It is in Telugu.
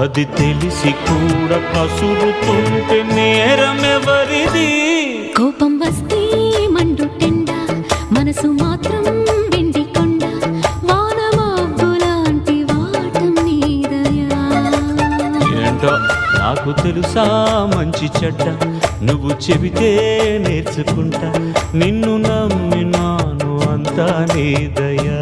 అది తెలిసి కూడా కసురుతుంటే నేరమెవరిది? కోపం వస్తే మండుటెండ, మనసు మాత్రం వెండి కొండ, వానమబ్బులాంటి వాటం నీదయా. ఏంటో నాకు తెలుసా మంచి చెడ్డ, నువ్వు చెబితే నేర్చుకుంటా, నిన్ను నమ్మినాను అంతా నీ దయా.